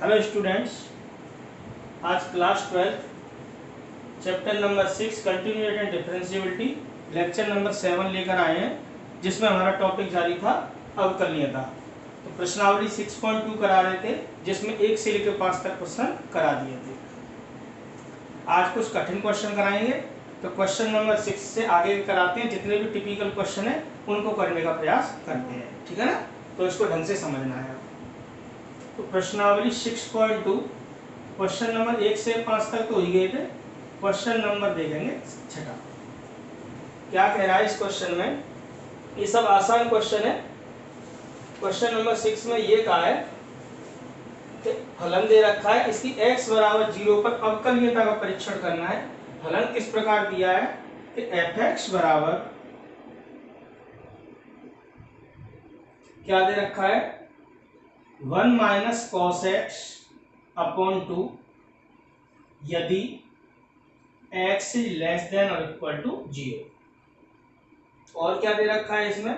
Hello students, आज class 12 chapter number 6 continuity and differentiability lecture number 7 लेकर आए हैं, जिसमें हमारा टॉपिक जारी था अवकलनीयता। तो प्रश्नावली 6.2 करा रहे थे, जिसमें 1 से लेकर 5 तक क्वेश्चन करा दिए थे। आज कुछ कठिन क्वेश्चन कराएंगे, तो क्वेश्चन नंबर 6 से आगे कराते हैं। जितने भी टिपिकल क्वेश्चन है उनको करने का प्रयास करते हैं, ठीक है ना। तो इसको ढंग से समझना है। तो प्रश्नावली 6.2 क्वेश्चन नंबर 1 से 5 तक तो ही गए थे। क्वेश्चन नंबर देखेंगे 6। क्या कह रहा है इस क्वेश्चन में? ये सब आसान क्वेश्चन है। क्वेश्चन नंबर 6 में ये कहा है कि फलन दे रखा है, इसकी x बराबर 0 पर अवकलनीयता का परीक्षण करना है। फलन किस प्रकार दिया है कि fx बराबर क्या दे रखा है, 1 माइनस कॉस एक्स अपॉन 2 यदि x इज लेस देन और इक्वल टू 0। और क्या दे रखा है इसमें,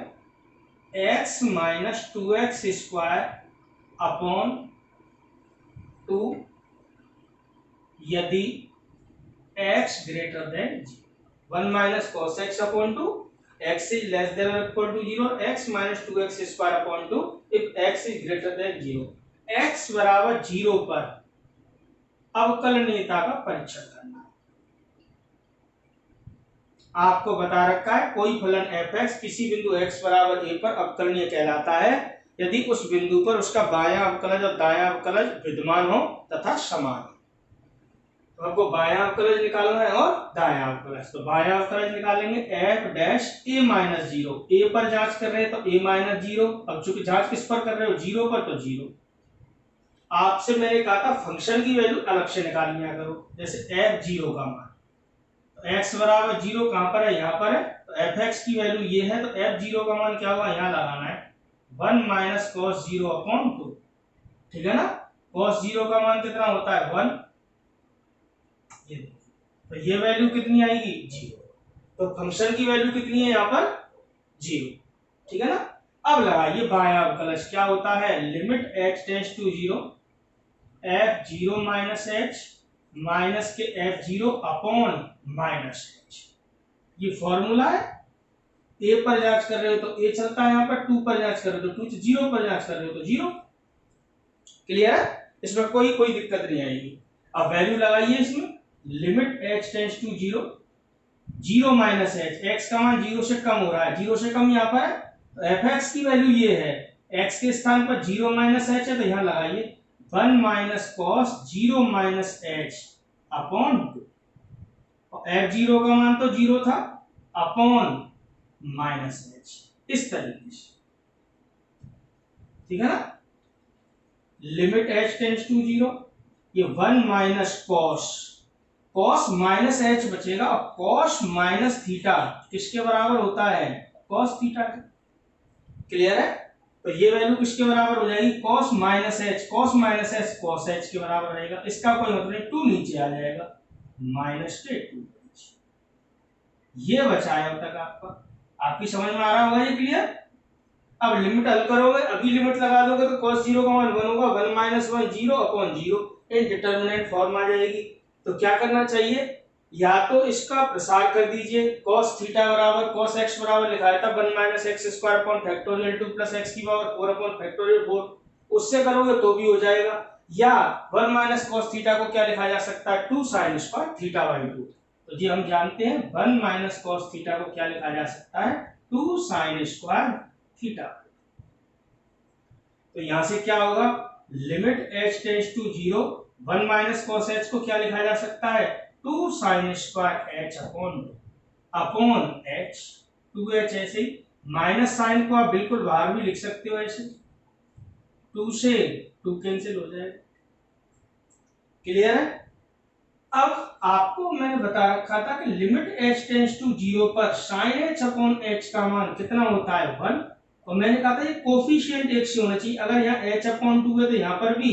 x minus 2x square upon 2 यदि x greater than 0। 1 minus cos x upon 2, x is less than और equal to 0, x minus 2x square upon 2 if x is greater than 0। x बराबर 0 पर अवकलनीयता का परीक्षण करना। आपको बता रखा है कोई फलन f(x) किसी बिंदु x बराबर a पर अवकलनीय कहलाता है यदि उस बिंदु पर उसका बायां अवकलज और दायां अवकलज विद्यमान हो तथा समान हो। तो हमको बायां अवकलज निकालना है और दायां अवकलज। तो बायां अवकलज निकालेंगे f dash a minus 0। a पर जांच कर रहे हैं तो a माइनस 0। अब चूंकि जांच किस पर कर रहे हो, 0 पर, तो 0। आपसे मैंने कहा था फंक्शन की वैल्यू अलग से निकाल लिया करो। जैसे f0 का मान, तो x बराबर 0 कहां पर है, यहां पर है। तो fx की वैल्यू ये है, तो f0 का मान क्या होगा, यहां लगाना है 1 माइनस कॉस 0 अपॉन 2। ठीक है ना। कॉस 0 का मान कितना होता है, 1। ये तो ये वैल्यू कितनी आएगी, 0। तो फंक्शन की वैल्यू कितनी है यहाँ पर, 0। ठीक है ना। अब लगाइए बायां अवकलज क्या होता है, limit x tends to 0 f0 minus h minus के f0 अपॉन माइनस h। ये फॉर्मूला है। a पर जांच कर रहे हो तो a चलता है, यहाँ पर 2 पर जांच कर रहे हो तो 2, 0 पर जांच कर रहे हो तो 0। क्लियर है, इसमें कोई दिक्कत नहीं आएगी। अब वैल्यू लगाइए इसमें, limit h tends to 0 0 minus h, x का मान 0 से कम हो रहा है, 0 से कम यहाँ पर है। तो fx की वैल्यू ये है, x के स्थान पर 0 माइनस h है, तो यहाँ लगाइए 1 minus cos 0 minus h upon 2। f0 का मान तो 0 था, अपॉन माइनस h, इस तरीके से। ठीक है ना। लिमिट h टेंड्स टू 0, ये 1 माइनस कॉस माइनस h बचेगा, और कॉस माइनस थीटा किसके बराबर होता है, कॉस थीटा के। क्लियर है। तो ये वैल्यू किसके बराबर हो जाएगी, cos minus h। Cos minus h cos h के बराबर रहेगा। इसका कोई मतलब नहीं, 2 नीचे आ जाएगा, माइनस के 2। ये बचा है अब तक आपकी समझ में आ रहा होगा ये। क्लियर। अब लिमिट हल करोगे, अभी लिमिट लगा दोगे तो cos 0 का मान 1 होगा, 1 माइनस 1 0 अपॉन 0, इनडिटरमिनेट फॉर्म आ जाएगी। तो क्या करना चाहिए, या तो इसका प्रसार कर दीजिए, cos थीटा बराबर cos x बराबर लिखाया था 1 minus x square upon factorial 2 plus x की पावर 4 अपॉन फैक्टोरियल 4, उससे करोगे तो भी हो जाएगा। या 1 माइनस cos थीटा को क्या लिखा जा सकता है, 2 sin स्क्वायर थीटा बाई 2। तो जी हम जानते हैं 1 माइनस cos थीटा को क्या लिखा जा सकता है, 2 sin स्क्वायर थीटा। तो यहां से क्या होगा, limit h tends to 0 1 minus cos h को क्या लिखा जा सकता है, 2 sin square h upon h, 2h। ऐसे ही माइनस साइन को आप बिल्कुल बाहर भी लिख सकते हो, ऐसे 2 से 2 कैंसिल हो जाएगा। क्लियर है। अब आपको मैंने बता रखा था कि लिमिट h टेंड्स टू 0 पर sin h अपॉन h का मान कितना होता है, 1। और मैंने कहा था ये कोफिशिएंट एक से होना चाहिए। अगर यहाँ h अपॉन 2 है तो यहाँ पर भी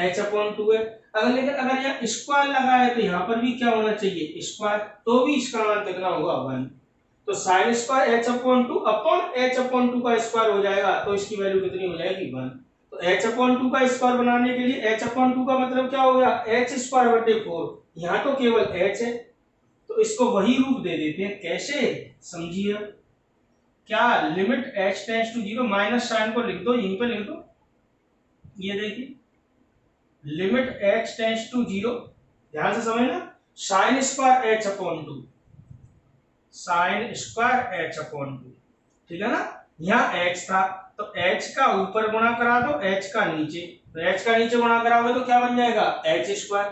h अपॉन 2 है। लेकिन अगर यहाँ स्क्वायर लगा है तो यहाँ पर भी क्या होना चाहिए, स्क्वायर, तो भी इसका मान कितना होगा, 1। तो sin square h upon 2 upon h upon 2 का स्क्वायर हो जाएगा, तो इसकी वैल्यू कितनी हो जाएगी, 1। तो तो h/2 का स्क्वायर बनाने के लिए h/2 का मतलब क्या हो गया, h²/4। यहाँ तो केवल h है, तो इसको वही रूप दे देते हैं। कैसे, समझिए क्या, limit h tends to 0, minus sine को लिख दो, यहीं पे लिख दो। ये देखिए लिमिट h टेंड्स टू 0, ध्यान से समझना, sine square h/2, sine square h/2, ठीक है ना। यहाँ h था तो h का ऊपर गुणा करा दो, h का नीचे, तो h का नीचे गुणा कराओगे तो क्या बन जाएगा, h²।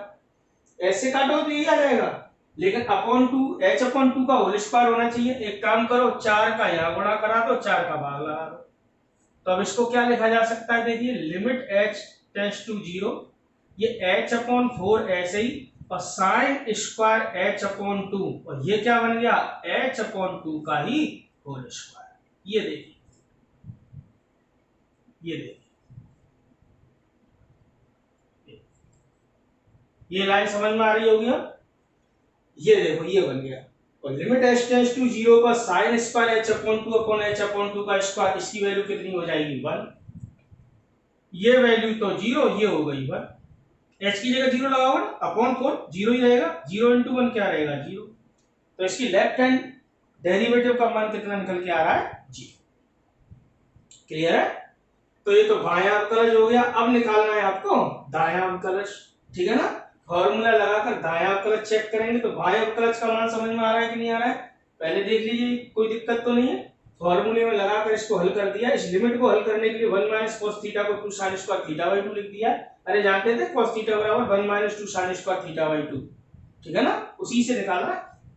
ऐसे काटो तो ये आ जाएगा, लेकिन अपॉन 2, h/2 का होल स्क्वायर होना चाहिए। एक काम करो, 4 का यहाँ गुणा करा दो, 4 का भाग लगा दो। तो अब इसको क्या लिखा जा सकता है, देखिए लिमिट h टेंड्स टू 0, ये h/4 ऐसे ही, और साइन स्क्वायर h/2, और ये क्या बन गया, h/2 का ही होल स्क्वायर। ये देखिए, ये देखिए, ये लाइन समझ में आ रही होगी। अब ये देखो, ये बन गया, और लिमिट h टेंड्स टू 0 पर sine square h/2 upon h/2 का स्क्वायर, इसकी वैल्यू कितनी हो जाएगी, 1। ये वैल्यू तो 0, ये हो गई 1। h की जगह 0 लगाओगे ना, अपॉन 4 0 ही रहेगा, 0 × 1 क्या रहेगा, 0। तो इसकी लेफ्ट हैंड डेरिवेटिव का मान कितना निकल के आ रहा है, 0। क्लियर है। तो ये तो बायां अवकलज हो गया। अब निकालना है आपको दायां अवकलज, ठीक है ना। फॉर्मूला लगाकर दायां अवकलज चेक करेंगे। तो बायां अवकलज का मान समझ में आ रहा है कि नहीं आ रहा है, पहले देख लीजिए, कोई दिक्कत तो नहीं है। फॉर्मूले में लगाकर इसको हल कर दिया। इस लिमिट को हल करने के लिए 1 - cos थीटा को 2 sin स्क्वायर थीटा/2 लिख दिया। अरे जानते थे cos थीटा बराबर 1 - 2 sin स्क्वायर थीटा/2, ठीक है ना, उसी से निकाला।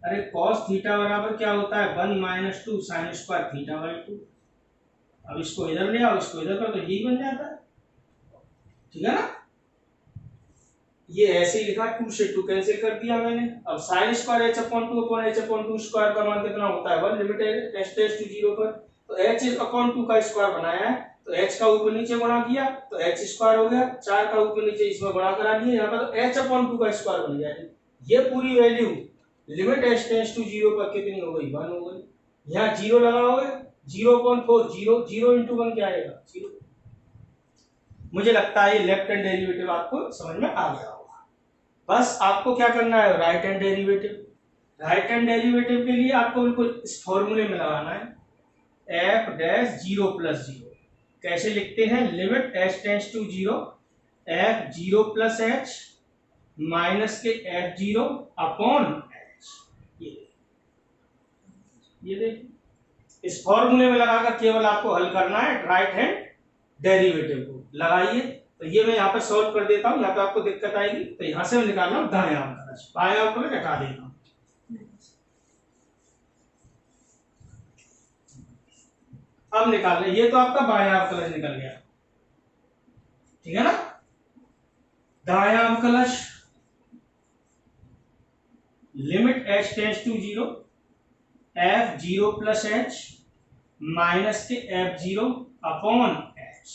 अरे cos थीटा बराबर क्या होता है, 1 - 2 sin स्क्वायर थीटा/2। अब इसको इधर ले आओ, इसको इधर कर, तो यही बन जाता है, ठीक है ना। ये ऐसे ही लिखा, 2 से 2 कैंसिल कर दिया मैंने। अब sin square h/2 upon h/2 square का मान कितना होता है, 1, लिमिट h टेंड्स टू 0 पर। तो h/2 का स्क्वायर बनाया है, तो h का ऊपर नीचे गुणा किया तो h² हो गया, 4 का ऊपर नीचे इसमें गुणा करा दिया, यहाँ पर तो h/2 का स्क्वायर बन जाएगी। ये पूरी value limit h tends to 0 पर कितनी हो गई, 1 हो गई। यहाँ 0 लगाओगे, 0/4, 0 0 × 1 क्या आएगा, 0। मुझे लगता है ये लेफ्ट हैंड डेरिवेटिव आपको समझ में आ गया होगा। बस आपको क्या करना है, right hand derivative. Right hand derivative के लिए आपको बिल्कुल इस फॉर्मूले में लगाना है, f'(0 + 0). कैसे लिखते हैं, limit h tends to 0, f(0 + h) minus के f(0 अपॉन h। ये देखिए, इस फॉर्मूले में लगाकर केवल आपको हल करना है राइट हैंड डेरिवेटिव को। लगाइए, तो ये मैं यहाँ पर सॉल्व कर देता हूँ, यहाँ पे आपको दिक्कत आएगी, तो यहाँ से मैं निकाल रहा हूँ दायां अवकलज, बायां अवकलज हटा देता हूँ। अब निकाल ले, ये तो आपका बायां अवकलज निकल गया, ठीक है ना। दायां अवकलज, limit h tends to 0, f(0 + h) minus के f(0 अपॉन h।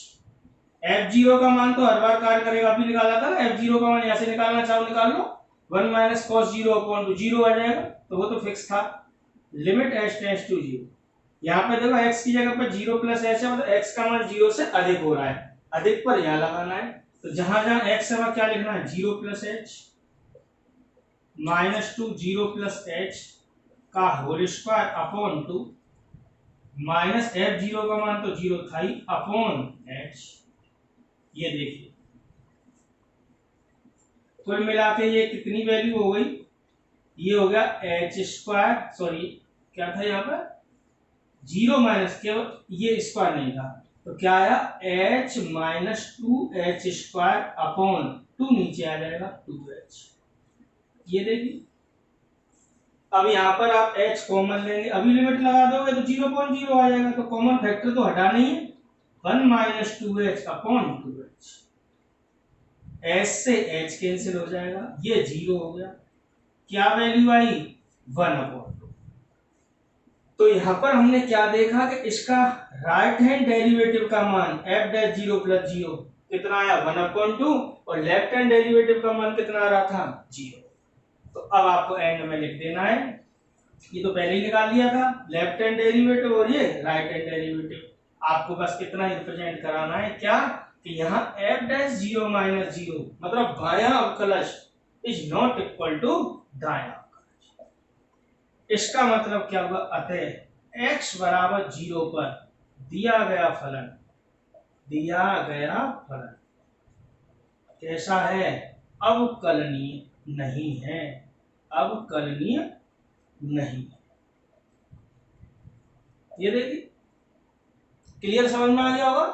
f(0) का मान तो हर बार कार्य करेगा, अभी निकाला था ना। f(0) का मान यहाँ से निकालना चाहो निकाल लो, 1 - cos 0 अपॉन 2, 0 आ जाएगा, तो वो तो फिक्स था। लिमिट h टेंड्स टू 0, यहाँ पे देखो x की जगह पर 0 + h है, मतलब x का मान 0 से अधिक हो रहा है, अधिक पर यहाँ लगाना है। तो जहां जहां x है वहां क्या लिखना है, 0 + h -2 0 + h का whole square upon 2, minus f(0) का मान तो 0 था ही, अपॉन h। ये देखिए, कुल मिला के ये कितनी वैल्यू हो गई, ये हो गया h², सॉरी क्या था यहाँ पर, 0 माइनस, केवल ये स्क्वायर नहीं था, तो क्या आया, h - 2h² अपॉन 2, नीचे आ जाएगा 2h। ये देखिए, अब यहाँ पर आप h कॉमन लेंगे, अभी लिमिट लगा दोगे तो 0.0 आ जाएगा, तो कॉमन फैक्टर तो हटा नहीं है, 1 - 2h अपॉन 2h। h से h कैंसिल हो जाएगा, ये 0 हो गया, क्या वैल्यू आई, 1/2। तो यहाँ पर हमने क्या देखा कि इसका राइट हैंड डेरिवेटिव का मान f'(0 + 0) कितना आया, 1/2, और लेफ्ट हैंड डेरिवेटिव का मान कितना आ रहा था, 0। तो अब आपको एंड में लिख देना है, ये तो पहले ही निकाल लिया था, लेफ्ट हैंड डेरिवेटिव और ये राइट हैंड डेरिवेटिव। आपको बस कितना रिप्रेजेंट कराना है, क्या, कि यहाँ एफ डैश 0 माइनस 0 मतलब बायां अवकलज इज नॉट इक्वल टू दायां अवकलज। इसका मतलब क्या हुआ, अतः x बराबर 0 पर दिया गया फलन कैसा है, अवकलनीय नहीं है, अवकलनीय नहीं। ये देखिए क्लियर समझ में आ गया होगा।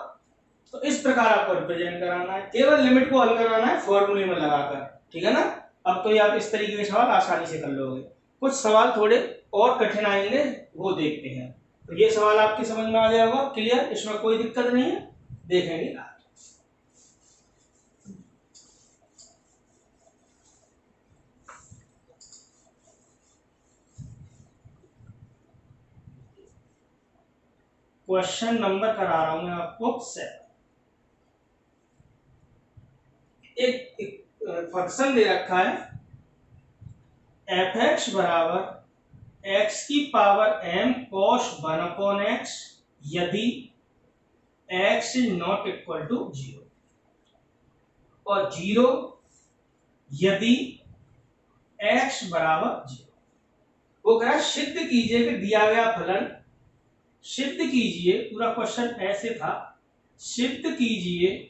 तो इस प्रकार आपको रिप्रेजेंट कराना है, केवल लिमिट को हल कराना है फॉर्मूले में लगाकर, ठीक है ना। अब तो ये आप इस तरीके के सवाल आसानी से कर लोगे। कुछ सवाल थोड़े और कठिन आएंगे, वो देखते हैं। तो ये सवाल आपकी समझ में आ गया होगा, क्लियर, इसमें कोई दिक्कत नहीं है, देखेंगे आज। क्वेश्चन नंबर करा रहा हूं मैं आपको 7। एक फंक्शन दे रखा है एफ एक्स बराबर एक्स की power m cos 1 upon x यदि x is not equal to 0 और 0 यदि x बराबर 0। वो कह रहा है सिद्ध कीजिए कि दिया गया फलन, सिद्ध कीजिए, पूरा क्वेश्चन ऐसे था, सिद्ध कीजिए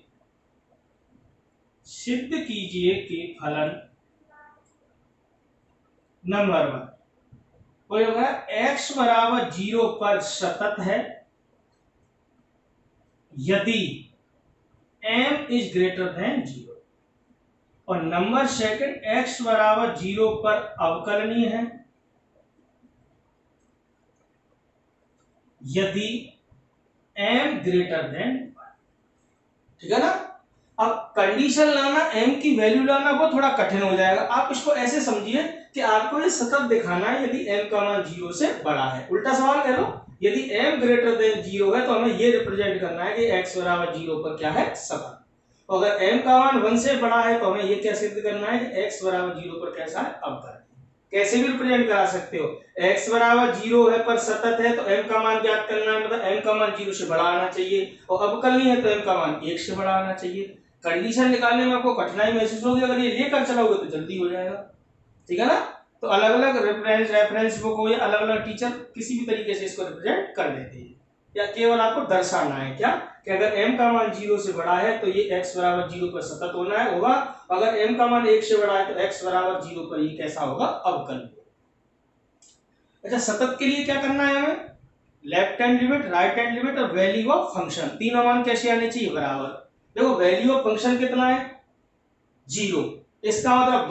कि फलन नंबर 1 कोई होगा x बराबर 0 पर सतत है यदि m इज ग्रेटर देन 0, और नंबर सेकंड x बराबर 0 पर अवकलनीय है यदि m ग्रेटर देन 1, ठीक है ना। अब कंडीशन लाना, m की वैल्यू लाना वो थोड़ा कठिन हो जाएगा। आप इसको ऐसे समझिए कि आपको ये सतत दिखाना है यदि m का मान 0 से बड़ा है। उल्टा सवाल कह लो, यदि m ग्रेटर देन 0 है तो हमें ये रिप्रेजेंट करना है कि x बराबर 0 पर क्या है, सतत। अगर m का मान 1 से बड़ा है तो हमें ये क्या सिद्ध करना है कि x बराबर 0 पर कैसा है, अवकलनीय। कैसे भी रिप्रेजेंट करा सकते हो, x बराबर 0 है पर सतत है तो m का मान ज्ञात करना है, मतलब m का मान 0 से बड़ा आना चाहिए, और अवकलनीय है तो m का मान 1 से बड़ा आना चाहिए। कंडीशन निकालने में आपको कठिनाई महसूस होगी, अगर ये लेकर चलोगे तो जल्दी हो जाएगा, ठीक है ना। तो अलग अलग रेफरेंस बुक हो या अलग अलग टीचर किसी भी तरीके से इसको रिप्रेजेंट कर देते हैं, या केवल आपको दर्शाना है क्या कि अगर m का मान 0 से बड़ा है तो ये x बराबर 0 पर सतत होगा, अगर m का मान 1 से बड़ा है तो x बराबर 0 पर ये कैसा होगा, अवकलनीय। अच्छा, सतत के लिए क्या करना है हमें, left hand limit, right hand limit और वैल्यू ऑफ फंक्शन, तीनों मान कैसे आने चाहिए, बराबर। देखो वैल्यू ऑफ फंक्शन कितना है, 0, इसका मतलब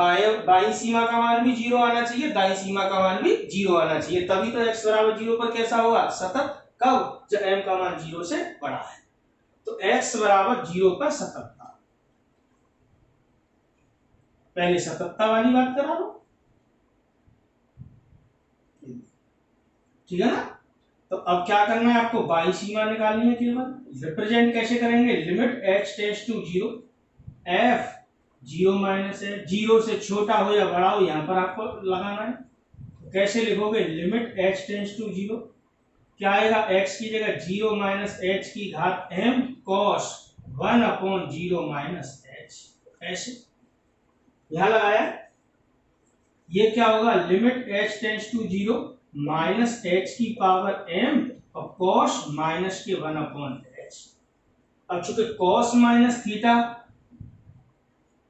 बाईं सीमा का मान भी 0 आना चाहिए, दाईं सीमा का मान भी 0 आना चाहिए, तभी तो x बराबर 0 पर कैसा होगा, सतत। कब, जब m का मान 0 से बड़ा है। तो x बराबर 0 पर सततता, पहले सततता वाली बात करा लो, ठीक है ना। तो अब क्या करना है, आपको बाईं सीमा निकालनी है केवल। रिप्रेजेंट कैसे करेंगे, limit h tends to 0 f 0 minus है, 0 से छोटा हो या बड़ा हो यहां पर आपको लगाना है। तो कैसे लिखोगे, लिमिट h टेंड्स टू 0, क्या आएगा, x की जगह 0 माइनस h की घात m cos 1 upon 0 minus h, ऐसे यहां लगाया। ये क्या होगा, limit h tends to 0 minus h की पावर m और cos माइनस के 1 अपॉन h। अब चूंकि cos माइनस थीटा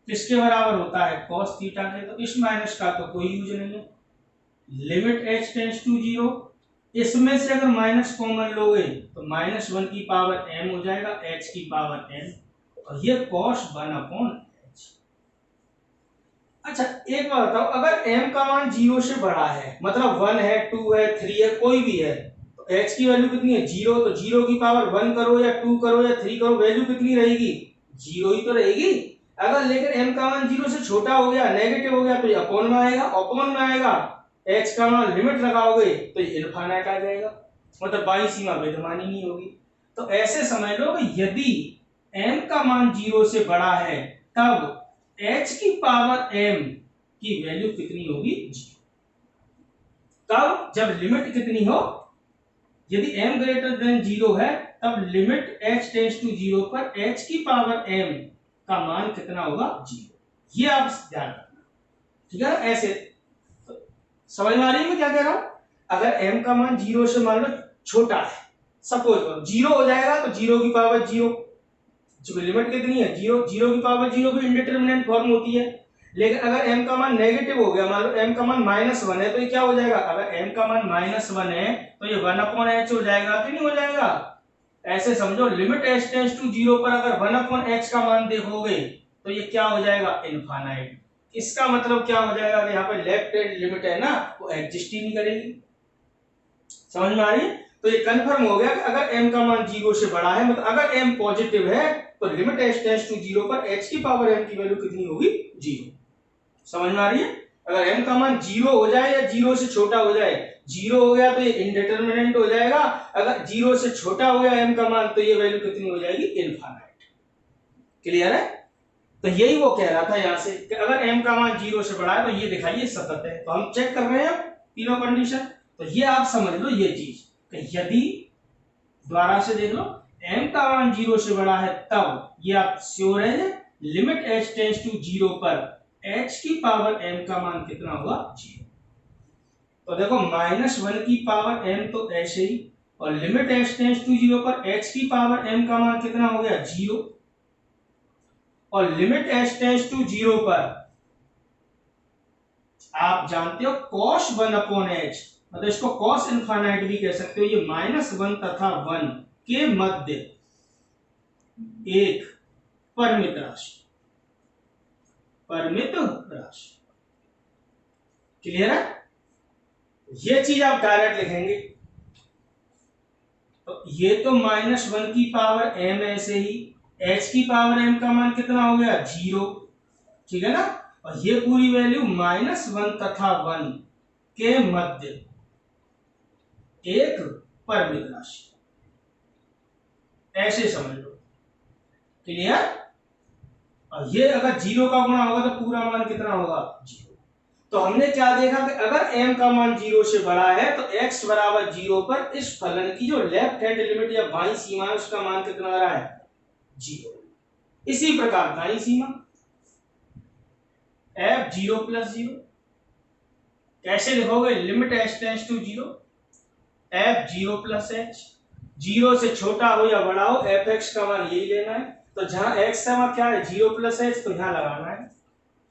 किसके बराबर होता है, cos थीटा के, तो इस माइनस का तो कोई यूज नहीं है। लिमिट h टेंड्स टू 0, इसमें से अगर माइनस कॉमन लोगे तो -1 की पावर m हो जाएगा, h की पावर n, और ये cos 1 अपॉन h। अच्छा एक बात बताओ, अगर m का मान 0 से बड़ा है, मतलब 1 है, 2 है, 3 है, कोई भी है, तो h की वैल्यू कितनी है, 0, तो 0 की पावर 1 करो या 2 करो या 3 करो, वैल्यू कितनी रहेगी, 0 ही तो रहेगी। अगर लेकिन m का मान 0 से छोटा हो गया, नेगेटिव हो गया, तो ये अपॉन में आएगा, अपॉन में आएगा, h का मान लिमिट लगाओगे तो ये इनफाइनाइट आ जाएगा, मतलब बाईं सीमा विद्यमान ही नहीं होगी। तो ऐसे समझ लो कि यदि m का मान 0 से बड़ा है तब h की पावर m की वैल्यू कितनी होगी, 0। कब, जब लिमिट कितनी हो, यदि m ग्रेटर देन 0 है तब लिमिट h टेंड्स टू 0 पर h की पावर m का मान कितना होगा? 0। ये आप ध्यान रखना, ठीक है ना? ऐसे तो समझ में आ रही है मैं क्या कह रहा हूं? अगर m का मान 0 से मान लो छोटा है, सपोज करो 0 हो जाएगा तो 0 की पावर 0, जो लिमिट कितनी है 0, 0 की पावर 0 भी इंडिटरमिनेंट फॉर्म होती है। लेकिन अगर m का मान नेगेटिव हो गया, मान लो m का मान -1 है, तो ये क्या हो जाएगा? अगर m का मान -1 है तो ये 1/h हो जाएगा कि नहीं हो जाएगा? ऐसे समझो लिमिट h टेंड्स टू 0 पर अगर 1/h का मान देखोगे तो ये क्या हो जाएगा? इनफाइनाइट। इसका मतलब क्या हो जाएगा कि यहाँ पे लेफ्ट हैंड लिमिट है ना, वो एग्जिस्ट ही नहीं करेगी। समझ में आ रही है? तो ये कंफर्म हो गया कि अगर m का मान 0 से बड़ा है, मतलब अगर m पॉजिटिव है तो लिमिट h टेंड्स टू 0 पर h की पावर m की वैल्यू कितनी होगी? 0। समझ में आ रही है? अगर m का मान 0 हो जाए या 0 से छोटा हो जाए, 0 हो गया तो ये इंडिटरमिनेंट हो जाएगा, अगर 0 से छोटा हो गया m का मान तो ये वैल्यू कितनी हो जाएगी? इनफाइनाइट। क्लियर है? तो यही वो कह रहा था यहां से कि अगर m का मान 0 से बड़ा है तो ये दिखाइए सतत है। तो हम चेक कर रहे हैं तीनों कंडीशन। तो ये आप समझ लो ये चीज कि यदि दोबारा से देख लो m का मान 0 से बड़ा है तब ये आप श्योर है लिमिट h टेंड्स टू 0 पर h की पावर m का मान कितना होगा? 0। तो देखो -1 की पावर m तो ऐसे ही, और लिमिट h टेंड्स टू 0 पर h की पावर m का मान कितना हो गया? 0। और लिमिट h टेंड्स टू 0 पर आप जानते हो cos 1/h, मतलब इसको cos इनफाइनाइट भी कह सकते हो। ये -1 तथा 1 के मध्य एक परिमित राशि, परिमित राशि। क्लियर है? ये चीज आप डायरेक्ट लिखेंगे तो ये तो -1 की पावर m ऐसे ही, h की पावर m का मान कितना हो गया? 0। ठीक है ना? और ये पूरी वैल्यू -1 तथा 1 के मध्य एक परिमित राशि, ऐसे समझ लो। क्लियर? और ये अगर 0 का गुणा होगा तो पूरा मान कितना होगा? 0। तो हमने क्या देखा कि अगर m का मान 0 से बड़ा है तो x बराबर 0 पर इस फलन की जो लेफ्ट हैंड लिमिट या बाईं सीमा है उसका मान कितना आ रहा है? 0। इसी प्रकार दाईं सीमा f 0 + 0 कैसे लिखोगे? Limit h tends to 0 f 0 + h, 0 से छोटा हो या बड़ा हो fx का मान यही लेना है। तो जहां x का मान क्या है? 0 + h, तो यहां लगाना है।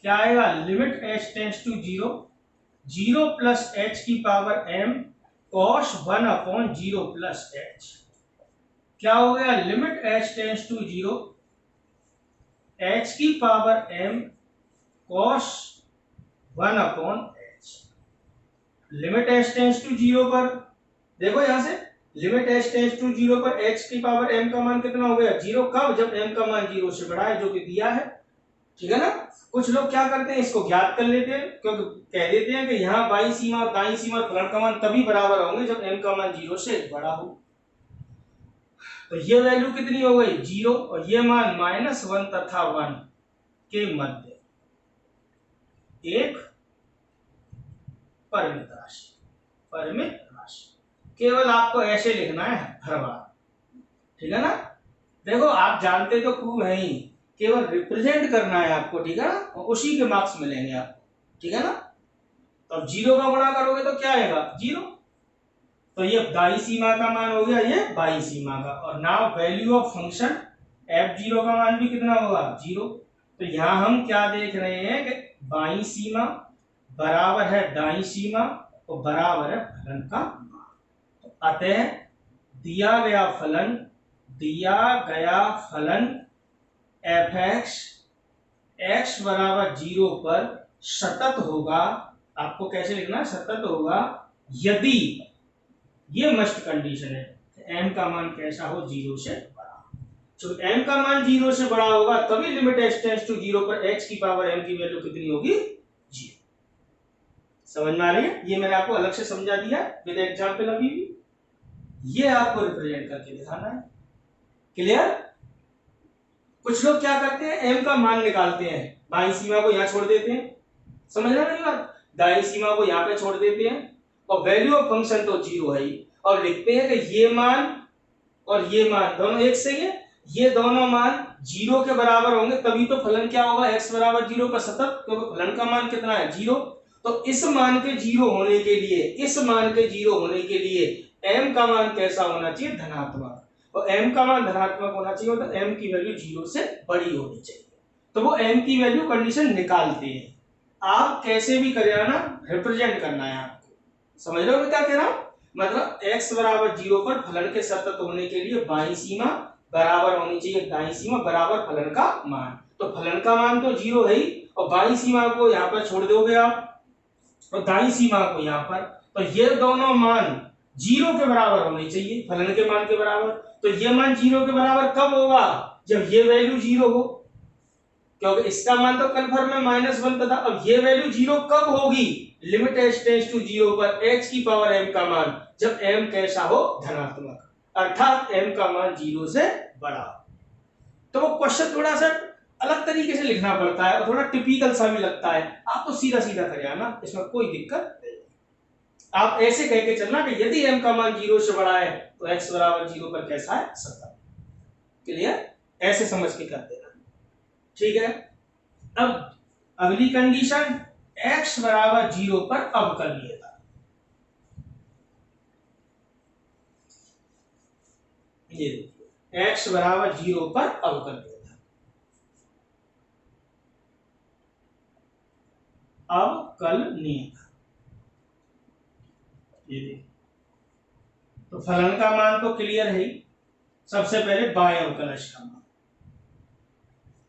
क्या आएगा? Limit h tends to 0, 0 + h की पावर m cos 1/0 + h। क्या हो गया? Limit h tends to 0, h की power m cos 1/h। Limit h tends to 0 पर देखो यहां से लिमिट h टेंड्स टू 0 पर h की पावर m का मान कितना हो गया? 0। कब? जब m का मान 0 से बड़ा है, जो कि दिया है। ठीक है ना? कुछ लोग क्या करते हैं, इसको ज्ञात कर लेते हैं, क्योंकि कह देते हैं कि यहाँ बाईं सीमा और दाईं सीमा फलन का मान तभी बराबर होंगे जब m का मान 0 से बड़ा हो। तो ये वैल्यू कितनी हो गई? 0। और ये मान -1 तथा 1 के मध्य एक परिमित राशि, परिमित राशि। केवल आपको ऐसे लिखना है हर बार। ठीक है ना? देखो आप जानते तो प्रूव है ही, केवल रिप्रेजेंट करना है आपको। ठीक है ना? और उसी के मार्क्स मिलेंगे आपको। ठीक है ना? तो अब 0 का गुणा करोगे तो क्या आएगा? 0। तो ये दाईं सीमा का मान हो गया, ये बाईं सीमा का। और now value of function f0 का मान भी कितना होगा? 0। तो यहां हम क्या देख रहे हैं कि बाईं सीमा बराबर है दाईं सीमा और बराबर है फलन का मान। तो अतः दिया गया फलन f(x) x बराबर 0 पर सतत होगा। आपको कैसे लिखना है? सतत होगा यदि, ये मस्ट कंडीशन है, m का मान कैसा हो? 0 से बड़ा। तो m का मान 0 से बड़ा होगा तभी लिमिट h टेंड्स टू 0 पर h की पावर m की वैल्यू कितनी होगी? 0। समझ में आ रही है? ये मैंने आपको अलग से समझा दिया विद एग्जांपल अभी भी। ये आपको रिप्रेजेंट करके दिखाना है। क्लियर? कुछ लोग क्या करते हैं, m का मान निकालते हैं, बाईं सीमा को यहां छोड़ देते हैं। समझ रहे हैं बात? दाईं सीमा को यहां पे छोड़ देते हैं और वैल्यू ऑफ फंक्शन तो 0 है ही, और लिखते हैं कि ये मान और ये मान दोनों एक से ये दोनों मान 0 के बराबर होंगे तभी तो फलन क्या होगा, x बराबर 0 का सतत, क्योंकि फलन का मान कितना है 0। तो इस मान के 0 होने के लिए, इस मान के 0 होने के लिए m का मान कैसा होना चाहिए, धनात्मक। और m का मान धनात्मक होना चाहिए, मतलब m की वैल्यू 0 से बड़ी होनी चाहिए। तो वो m की वैल्यू कंडीशन निकालते हैं। आप कैसे भी करिए ना, रिप्रेजेंट करना है आपको। समझ रहे हो मैं क्या कह रहा हूं? मतलब x बराबर 0 पर फलन के सतत होने के लिए बाईं सीमा बराबर होनी चाहिए दाईं सीमा बराबर फलन का मान। तो फलन का मान तो 0 है ही, और बाईं सीमा को यहाँ पर छोड़ दोगे आप और दाईं सीमा को यहाँ पर, तो ये दोनों मान 0 के बराबर होने चाहिए, फलन के मान के बराबर। तो ये मान 0 के बराबर कब होगा, जब ये वैल्यू 0 हो, क्योंकि इसका मान तो कन्फर्म है -1 तथा। अब ये वैल्यू 0 कब होगी, लिमिट h टेंड्स टू 0 पर h की पावर m का मान, जब m कैसा हो, धनात्मक, अर्थात m का मान 0 से बड़ा। तो वो क्वेश्चन थोड़ा सा अलग तरीके से लिखना पड़ता है और थोड़ा टिपिकल सा भी लगता है। आप तो सीधा सीधा करिए ना, इसमें कोई दिक्कत नहीं। आप ऐसे कह के चलना कि यदि m का मान 0 से बड़ा है तो x बराबर 0 पर कैसा है, सतत। क्लियर? ऐसे समझ के कर देना, ठीक है। अब अगली कंडीशन, x बराबर 0 पर अवकलनीयता। ये देखिए x बराबर 0 पर अवकलनीयता, अवकलनीयता। ये देखिए, तो फलन का मान तो क्लियर है ही। सबसे पहले बाएं अवकलज का मान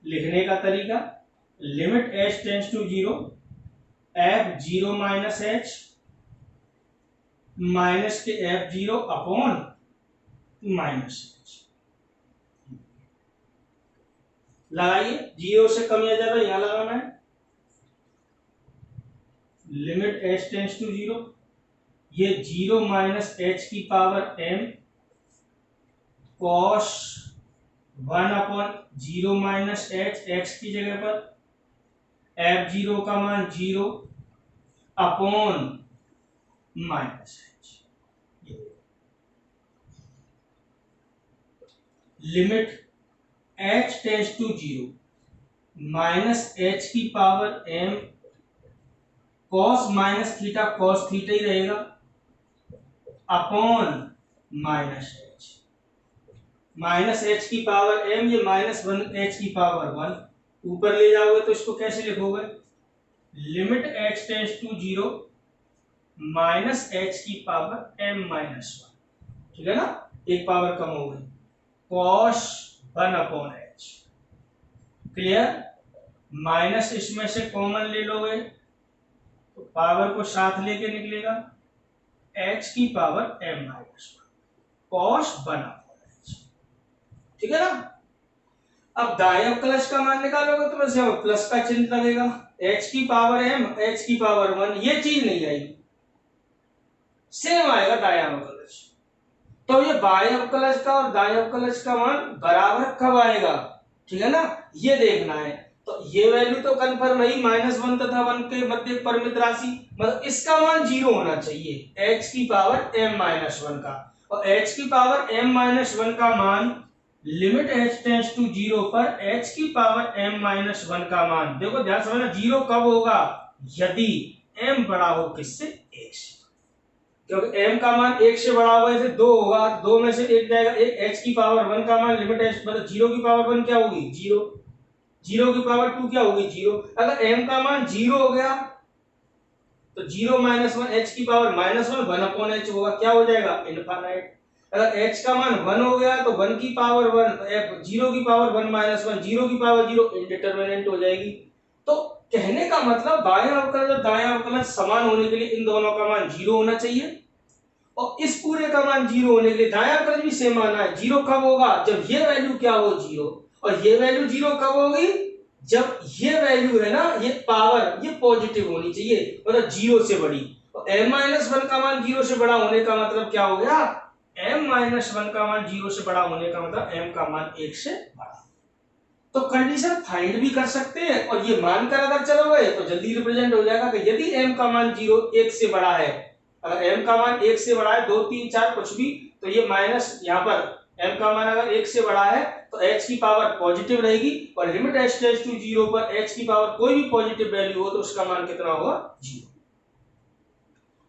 लिखने का तरीका, limit h tends to 0 f 0 minus h minus के f0 अपॉन माइनस h। लगाइए, 0 से कम या ज्यादा यहां लगाना है। लिमिट h टेंड्स टू 0, ये 0 माइनस h की power m cos 1 upon 0 minus h, x की जगह पर f0 का मान 0 अपॉन minus h। Limit h tends to 0 minus h की power m cos minus theta, cos theta ही रहेगा, upon minus h। Minus h की पावर m, ये माइनस 1 h की पावर 1, ऊपर ले जाओगे तो इसको कैसे लिखोगे, limit h tends to 0 minus h की पावर m माइनस 1, ठीक है ना, एक पावर कम हो गई, cos 1 upon h। Clear? Minus इसमें से कॉमन ले लोगे तो पावर को साथ लेके निकलेगा, h की power m minus 1 cos 1 upon h, ठीक है ना। अब दाएं अवकलज का मान निकालोगे तो बस यहाँ प्लस का चिन्ह लगेगा, h की पावर m, h की पावर 1, ये चीज नहीं आएगी, सेम आएगा दाएं अवकलज। तो ये बाएं अवकलज का और दाएं अवकलज का मान बराबर कब आएगा, ठीक है ना, ये देखना है। तो ये वैल्यू तो कंफर्म है, -1 तथा 1 के मध्य परिमित राशि, मतलब इसका मान 0 होना चाहिए, h की पावर m माइनस 1 का। और h की पावर m माइनस 1 का मान लिमिट h टेंड्स टू 0 पर h की पावर m माइनस 1 का मान, देखो ध्यान समझना, 0 कब होगा, यदि m बड़ा हो किससे, 1 से। क्योंकि m का मान 1 से बड़ा होगा, जैसे 2 होगा, 2 में से 1 जाएगा, एक h की पावर 1 का मान लिमिट h, मतलब 0 की पावर 1 क्या होगी, 0, 0 की पावर 2 क्या होगी, 0। अगर m का मान 0 हो गया तो 0 माइनस 1 h की पावर -1 1 अपॉन h होगा, क्या हो जाएगा, इनफाइनाइट। अगर h का मान 1 हो गया तो 1 की पावर 1, 0 की पावर 1 माइनस 1, 0 की पावर 0, इंडिटरमिनेंट हो जाएगी। तो कहने का मतलब बाएं अवकलज और दाएं अवकलज समान होने के लिए इन दोनों का मान 0 होना चाहिए, और इस पूरे का मान 0 होने के लिए दाएं अवकलज भी सेम आना है। 0 कब होगा, जब ये वैल्यू क्या हो, 0, और ये वैल्यू 0 कब होगी, जब ये वैल्यू है ना, ये पावर ये पॉजिटिव होनी चाहिए, मतलब 0 से बड़ी। और m-1 का मान 0 से बड़ा होने का मतलब क्या हो गया, m-1 का मान 0 से बड़ा होने का मतलब m का मान 1 से बड़ा। तो कंडीशन फाइंड भी कर सकते हैं, और ये मानकर अगर चलोगे तो जल्दी रिप्रेजेंट हो जाएगा कि यदि m का मान 1 से बड़ा है, अगर m का मान 1 से बड़ा है, 2 3 4 कुछ भी, तो ये माइनस यहाँ पर m का मान अगर 1 से बड़ा है तो h की पावर पॉजिटिव रहेगी, और लिमिट h टेंड्स टू 0 पर h की पावर कोई भी पॉजिटिव वैल्यू हो तो उसका मान कितना होगा, 0।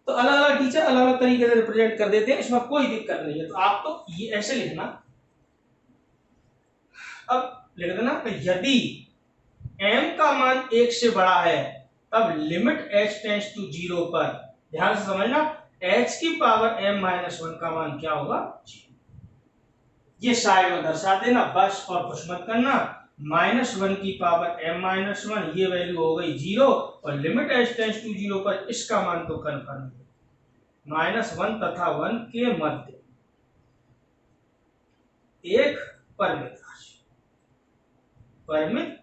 तो अलग अलग टीचर अलग अलग तरीके से रिप्रेजेंट कर देते हैं, इसमें कोई दिक्कत नहीं है। तो आप तो ये ऐसे लिखना, अब लिख देना कि यदि m का मान 1 से बड़ा है तब लिमिट h टेंड्स टू 0 पर, ध्यान से समझना, h की पावर m-1 का मान क्या होगा, 0। ये साइड में दर्शा देना बस, और कुछ मत करना। -1 की पावर m-1, ये वैल्यू हो गई 0, और लिमिट h टेंड्स टू 0 पर इसका मान तो कन्फर्म है, -1 तथा 1 के मध्य एक परिमित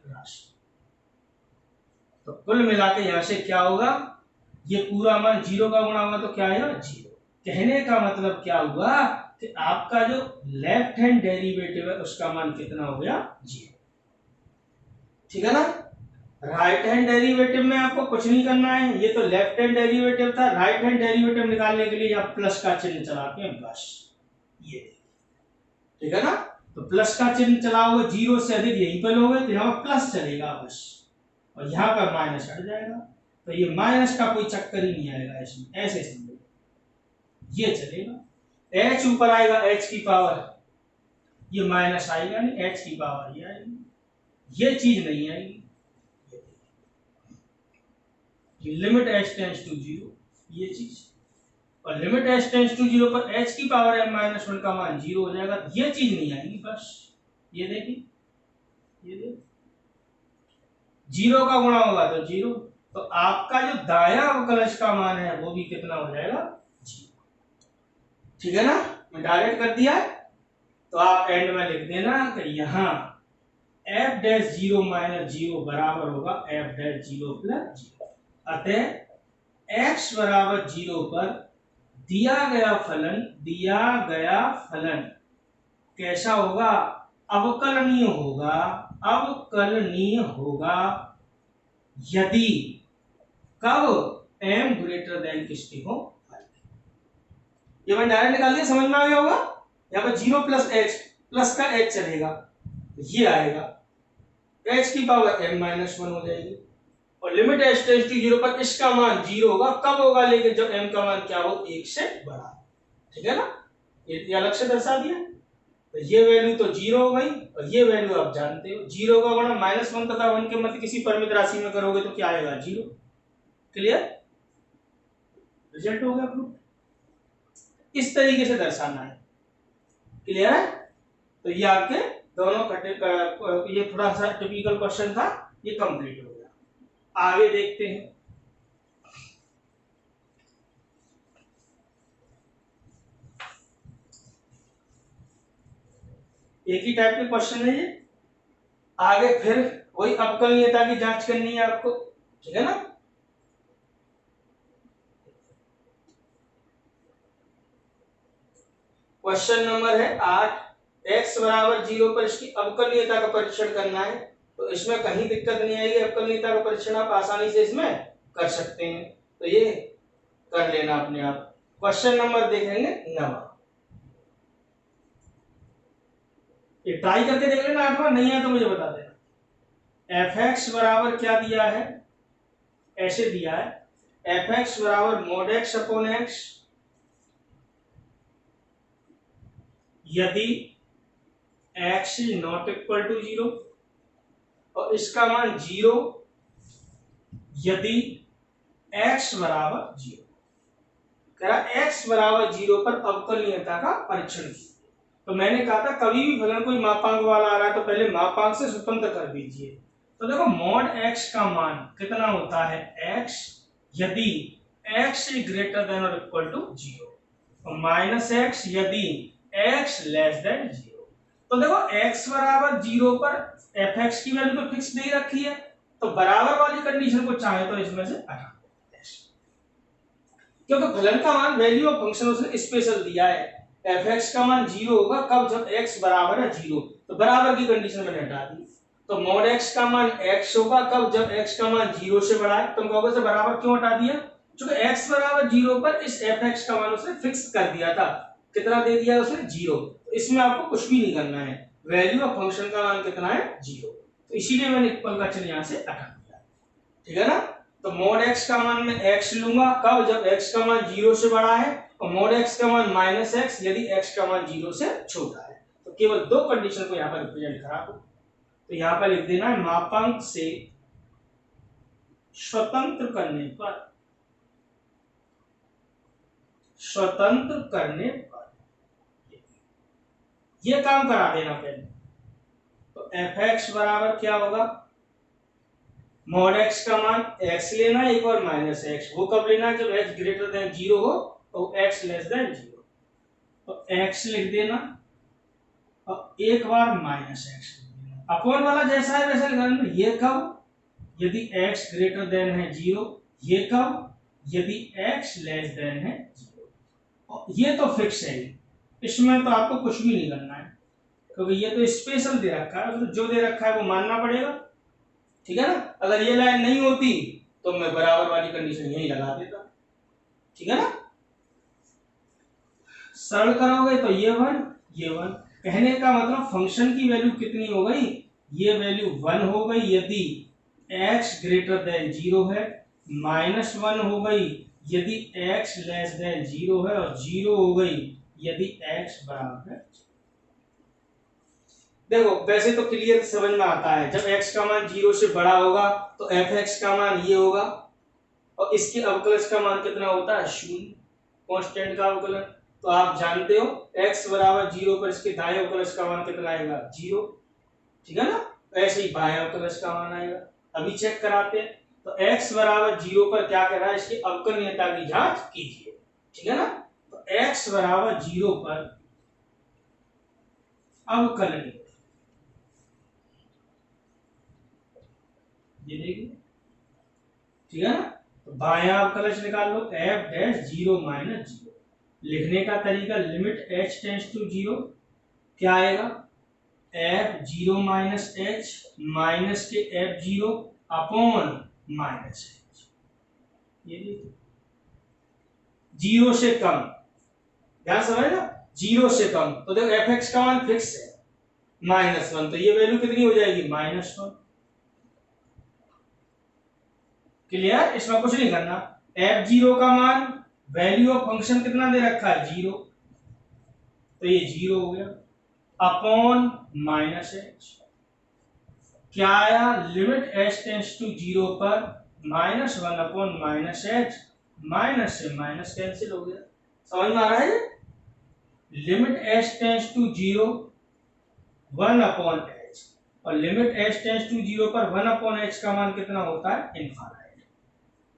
राशि। तो कुल मिला के यहां से क्या होगा, ये पूरा मान 0 का गुणा होगा तो क्या आएगा, 0। कहने का मतलब क्या हुआ कि आपका जो लेफ्ट हैंड डेरिवेटिव है उसका मान कितना हो गया, 0। ठीक है ना। राइट हैंड डेरिवेटिव में आपको कुछ नहीं करना है, ये तो लेफ्ट हैंड डेरिवेटिव था। राइट हैंड डेरिवेटिव निकालने के लिए आप प्लस का चिन्ह चलाते हैं बस, ये ठीक है ना। तो प्लस का चिन्ह चलाओगे, 0 से अधिक यहीं पर लोगे तो यहाँ प्लस चलेगा बस, और यहाँ पर माइनस हट जाएगा। तो ये माइनस का कोई चक्कर ही नहीं आएगा इसमें, ऐसे समझो, ये चलेगा। h ऊपर आएगा, h की पावर, ये माइनस आएगा नहीं, h की पावर ये आएगी, ये चीज नहीं आएगी। लिमिट h टेंड्स टू 0, ये चीज, और लिमिट h टेंड्स टू 0 पर h की पावर m-1 का मान 0 हो जाएगा, ये चीज नहीं आएगी बस। ये देखिए, ये देखिए 0 का गुणा होगा तो 0, तो आपका जो दायां अवकलज का मान है वो भी कितना हो जाएगा, 0। ठीक है ना, मैं डायरेक्ट कर दिया। तो आप एंड में लिख देना कि यहाँ f'(0 - 0) बराबर होगा f'(0 + 0)। अतः x बराबर 0 पर दिया गया फलन कैसा होगा, अवकलनीय होगा, अवकलनीय होगा यदि कब m ग्रेटर देन किसके हो, ये मैंने डायरेक्ट निकाल दिया, समझ में आ गया होगा। यहाँ पर 0 + h, प्लस का h चलेगा, ये आएगा, h की पावर m-1 हो जाएगी, और लिमिट h टेंड्स टू 0 पर इसका मान 0 होगा। कब होगा, लेकिन जब m का मान क्या हो, 1 से बड़ा। ठीक है ना, ये अलग से दर्शा दिया। तो ये वैल्यू तो 0 हो गई, और ये वैल्यू आप जानते हो, 0 का गुणा -1 तथा 1 के मध्य किसी परिमित राशि में करोगे तो क्या आएगा, 0। क्लियर, रिजल्ट हो गया प्रूफ। इस तरीके से दर्शाना है, क्लियर है। तो ये आपके दोनों ये थोड़ा सा टिपिकल क्वेश्चन था, ये कंप्लीट हो गया। आगे देखते हैं। एक ही टाइप के क्वेश्चन है ये। आगे फिर वही अवकलनीयता की जांच करनी है आपको, ठीक है ना। क्वेश्चन नंबर है 8, x बराबर 0 पर इसकी अवकलनीयता का परीक्षण करना है। तो इसमें कहीं दिक्कत नहीं आएगी, अवकलनीयता का परीक्षण आप आसानी से इसमें कर सकते हैं। तो ये कर लेना अपने आप। क्वेश्चन नंबर देखेंगे 9, ये ट्राई करके देख लेना, 8वां नहीं है तो मुझे बता देना। f(x) बराबर क्या दिया है, ऐसे दिया है f(x) बराबर mod x/x यदि x ≠ = 0, और इसका मान 0 यदि x बराबर 0। कह रहा x बराबर 0 पर अवकलनीयता का परीक्षण कीजिए। तो मैंने कहा था कभी भी फलन कोई मापांक वाला आ रहा है तो पहले मापांक से स्वतंत्र कर दीजिए। तो देखो mod x का मान कितना होता है, x यदि x ग्रेटर देन और इक्वल टू 0, और -x यदि x लेस देन 0। तो देखो x बराबर 0 पर f(x) की वैल्यू तो फिक्स दे रखी है, तो बराबर वाली कंडीशन को चाहे तो इसमें से हटा दो, क्योंकि फलन का मान वैल्यू ऑफ फंक्शन उसने स्पेशल दिया है। f(x) का मान 0 होगा कब, जब x बराबर है 0, तो बराबर की कंडीशन मैंने हटा दी। तो mod x का मान x होगा कब, जब x का मान 0 से बड़ा है। तुम कहोगे से बराबर क्यों हटा दिया, क्योंकि x बराबर 0 पर इस f(x) का मान उसने फिक्स कर दिया था। कितना दे दिया उसने, 0। तो इसमें आपको कुछ भी नहीं करना है, वैल्यू ऑफ फंक्शन का मान कितना है 0, तो इसीलिए मैंने इक्वल का चिन्ह यहाँ से हटा दिया, ठीक है ना। तो मोड x का मान मैं x लूंगा कब, जब x का मान 0 से बड़ा है, और मोड x का मान -x यदि x का मान 0 से छोटा है। तो केवल दो कंडीशन को यहाँ पर रिप्रेजेंट करा दो। तो यहाँ पर लिख देना है मापांक से स्वतंत्र करने पर, स्वतंत्र करने पर ये काम करा देना पहले। तो fx बराबर क्या होगा, मोड x का मान x लेना एक और -x, वो कब लेना है, जब x ग्रेटर देन 0 हो तो x लेस देन 0, तो x लिख देना और एक बार -x लिख देना। अपॉन वाला जैसा है वैसा लिखना। ये कब, यदि x ग्रेटर देन है 0, ये कब, यदि x लेस देन है 0। ये तो फिक्स है, इसमें तो आपको कुछ भी नहीं करना है, क्योंकि ये तो स्पेशल दे रखा है, तो जो दे रखा है वो मानना पड़ेगा, ठीक है ना। अगर ये लाइन नहीं होती तो मैं बराबर वाली कंडीशन यही लगा देता, ठीक है ना। सरल करोगे तो ये 1 कहने का मतलब फंक्शन की वैल्यू कितनी हो गई, ये वैल्यू 1 हो गई यदि x ग्रेटर देन 0 है, -1 हो गई यदि x लेस देन 0 है, और 0 हो गई यदि x बराबर है। देखो वैसे तो क्लियर समझ में आता है, जब x का मान 0 से बड़ा होगा तो fx का मान ये होगा, और इसके अवकलज का मान कितना होता है 0, कांस्टेंट का अवकलन। तो आप जानते हो x बराबर 0 पर इसके दाएं अवकलज का मान कितना आएगा 0, ठीक है ना। ऐसे ही बाएं अवकलज का मान आएगा। अभी चेक कराते हैं। तो x बराबर 0 पर क्या कर रहा है, इसकी अवकलनीयता की जांच कीजिए, ठीक है ना। तो x बराबर 0 पर अवकलनीय, ये देखिए, ठीक है ना। तो बायां अवकलज निकाल लो, f डैश 0 माइनस 0। लिखने का तरीका लिमिट h टेंड्स टू 0 क्या आएगा, f 0 माइनस h माइनस के f 0 अपॉन माइनस h। ये देखिए 0 से कम, ध्यान समझ ना, 0 से कम। तो देखो fx का मान फिक्स है -1, तो ये वैल्यू कितनी हो जाएगी -1। क्लियर, इसमें कुछ नहीं करना। f0 का मान वैल्यू ऑफ फंक्शन कितना दे रखा है 0, तो ये 0 हो गया अपॉन -h। क्या आया, लिमिट h टेंड्स टू 0 पर -1 अपॉन -h, माइनस से माइनस कैंसिल हो गया। समझ में आ रहा है, limit h tends to 0 1 upon h, और लिमिट h टेंड्स टू 0 पर 1 अपॉन h का मान कितना होता है इनफाइनाइट।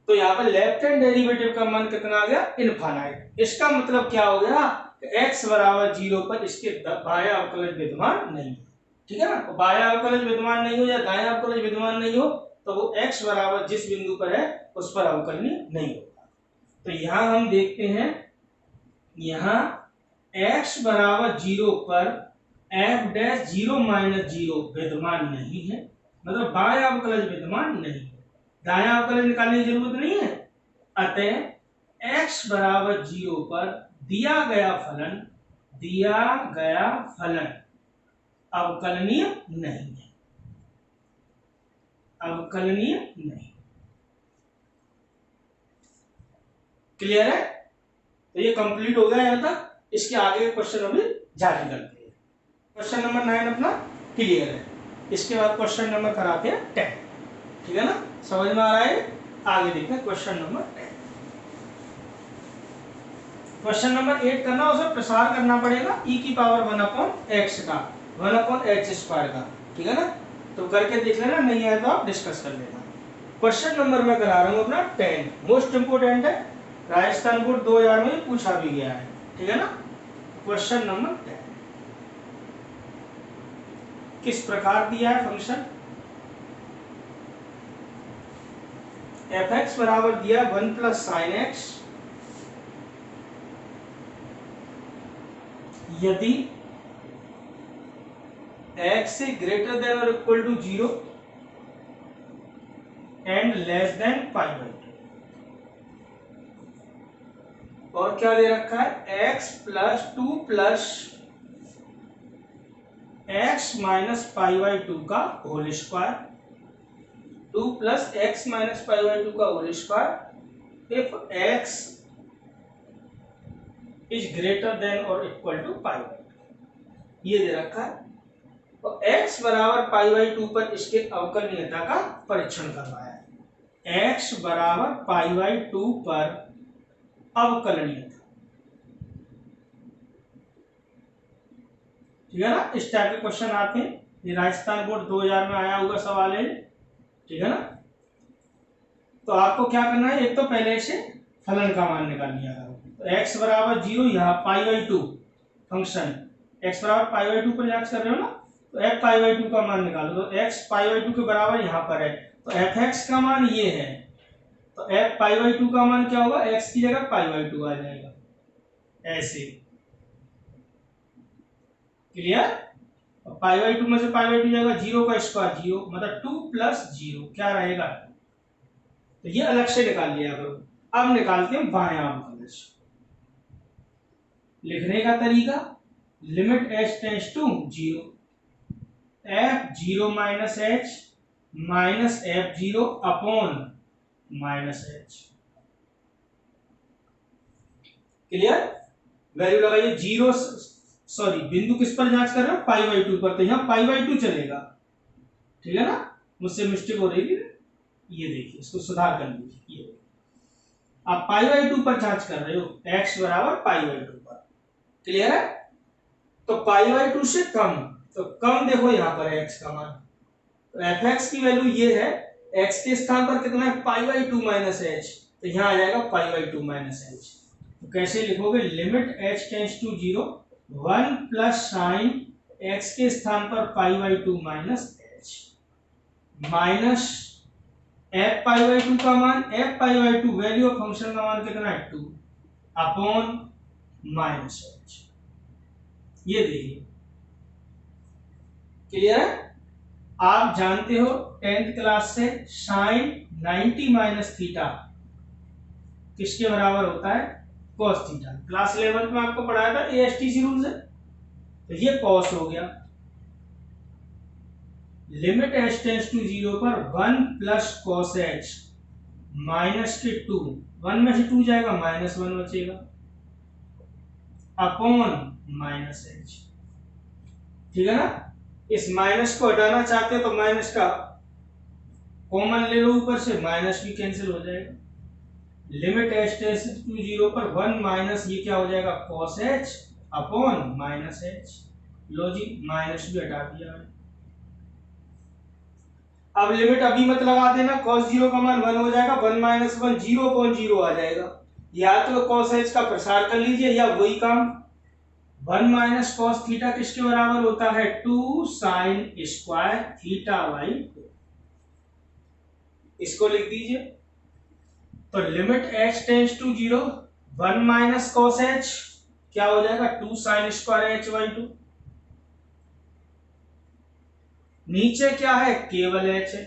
तो यहाँ पर लेफ्ट हैंड डेरिवेटिव का मान कितना आ गया इनफाइनाइट। इसका मतलब क्या हो गया, x बराबर 0 पर इसके बायां अवकलज विद्यमान नहीं है, ठीक है ना। तो बायां अवकलज विद्यमान नहीं हो या दायां अवकलज विद्यमान नहीं हो तो वो x बराबर जिस बिंदु पर है उस पर अवकलनीय नहीं होता। तो यहाँ हम देखते हैं, यहाँ x बराबर 0 पर f डैश 0 माइनस 0 विद्यमान नहीं है, मतलब बायां अवकलज विद्यमान नहीं है, दायां अवकलज निकालने की जरूरत नहीं है। अतः x बराबर 0 पर दिया गया फलन अवकलनीय नहीं है, अवकलनीय नहीं। क्लियर है, तो ये कंप्लीट हो गया यहां तक। इसके आगे के क्वेश्चन अभी जारी करते हैं। क्वेश्चन नंबर 9 अपना क्लियर है, इसके बाद क्वेश्चन नंबर कराते हैं 10, ठीक है ना। समझ में आ रहा है, आगे देखते हैं क्वेश्चन नंबर 10। क्वेश्चन नंबर 8 करना, उसे प्रसार करना पड़ेगा e की पावर 1 अपॉन x का 1 अपॉन h स्क्वायर का, ठीक है ना। तो करके देख लेना, नहीं आया तो आप डिस्कस कर लेना। क्वेश्चन नंबर मैं करा रहा हूँ अपना 10, मोस्ट इंपोर्टेंट है, राजस्थान बोर्ड 2000 में पूछा भी गया है, ठीक है ना। क्वेश्चन नंबर 10 किस प्रकार दिया है फंक्शन, fx बराबर दिया 1 प्लस साइन एक्स यदि x से ग्रेटर देन और equal to 0 and less than π/2, और क्या दे रखा है x plus 2 plus x minus pi by two का whole square, 2 plus x minus pi by two का whole square if x is greater than और equal to pi by two, ये दे रखा है। तो x बराबर पाई बाई टू पर इसके अवकलनीयता का परीक्षण करवाया है। x बराबर पाई बाई टू पर अवकलनीयता, ठीक है ना। इस टाइप के क्वेश्चन आते हैं, ये राजस्थान बोर्ड 2000 में आया हुआ सवाल है, ठीक है ना। तो आपको क्या करना है, एक तो पहले से फलन का मान निकाल लिया करो। तो x बराबर 0, यहाँ पाई बाई टू फंक्शन x बराबर पाई बाई टू पर जांच कर रहे हो ना, तो f पाई बाई टू का मान निकालो। तो x पाई बाई टू के बराबर यहाँ पर है, तो fx का मान ये है, तो f पाई बाई टू का मान क्या होगा, x की जगह पाई बाई टू आ जाएगा, ऐसे। क्लियर। पाई बाई टू में से पाई बाई टू जाएगा, 0 का स्क्वायर 0, मतलब 2 प्लस 0 क्या रहेगा, तो ये अलग से निकाल लिया करो। अब निकालते हैं बायां अवकलज। लिखने का तरीका, limit h tends to 0, f0 minus h माइनस f0 upon minus h। Clear. Value लगाइए, 0 सॉरी बिंदु किस पर जांच कर रहे हो, पाई बाई टू पर, तो यहाँ पाई बाई टू चलेगा, ठीक है ना। मुझसे मिस्टेक हो रही थी, ये देखिए, इसको सुधार कर लीजिए। ये आप पाई बाई टू पर जांच कर रहे हो, x बराबर पाई बाई टू पर। क्लियर है। तो पाई बाई टू से कम, तो कम देखो यहाँ पर है x का मान, तो fx की वैल्यू ये है, x के स्थान पर कितना है, pi by two minus h, तो यहाँ आ जाएगा pi by two minus h। तो कैसे लिखोगे, limit h tends to 0, 1 plus sine x के स्थान पर pi by two minus h, minus f pi by two का मान, f pi by two value of function का मान कितना है 2 अपॉन माइनस h। ये देखिए, क्लियर है। आप जानते हो 10th क्लास से साइन 90 माइनस थीटा किसके बराबर होता है, कॉस थीटा। क्लास 11th में आपको पढ़ाया था एएसटीसी रूल से, तो ये कॉस हो गया। लिमिट h टेंड्स टू 0 पर 1 प्लस कॉस h माइनस के 2, 1 में से 2 जाएगा, माइनस 1 बचेगा, अपॉन माइनस h, ठीक है ना। इस माइनस को हटाना चाहते हो तो माइनस का कॉमन ले लो ऊपर से, माइनस भी कैंसिल हो जाएगा। लिमिट h टेंड्स टू 0 पर 1 माइनस ये क्या हो जाएगा, cos h upon minus h। लो जी, माइनस भी हटा दिया है। अब लिमिट अभी मत लगा देना, cos 0 का मान 1 हो जाएगा, 1 माइनस 1 0 अपॉन 0 आ जाएगा। या तो cos h का प्रसार कर लीजिए, या वही काम 1 माइनस कॉस थीटा किसके बराबर होता है, 2 साइन स्क्वायर थीटा बाई 2। इसको लिख दीजिए। तो limit h tends to 0, 1 minus cos h क्या हो जाएगा, 2 साइन स्क्वायर h बाई 2। नीचे क्या है, केवल h है।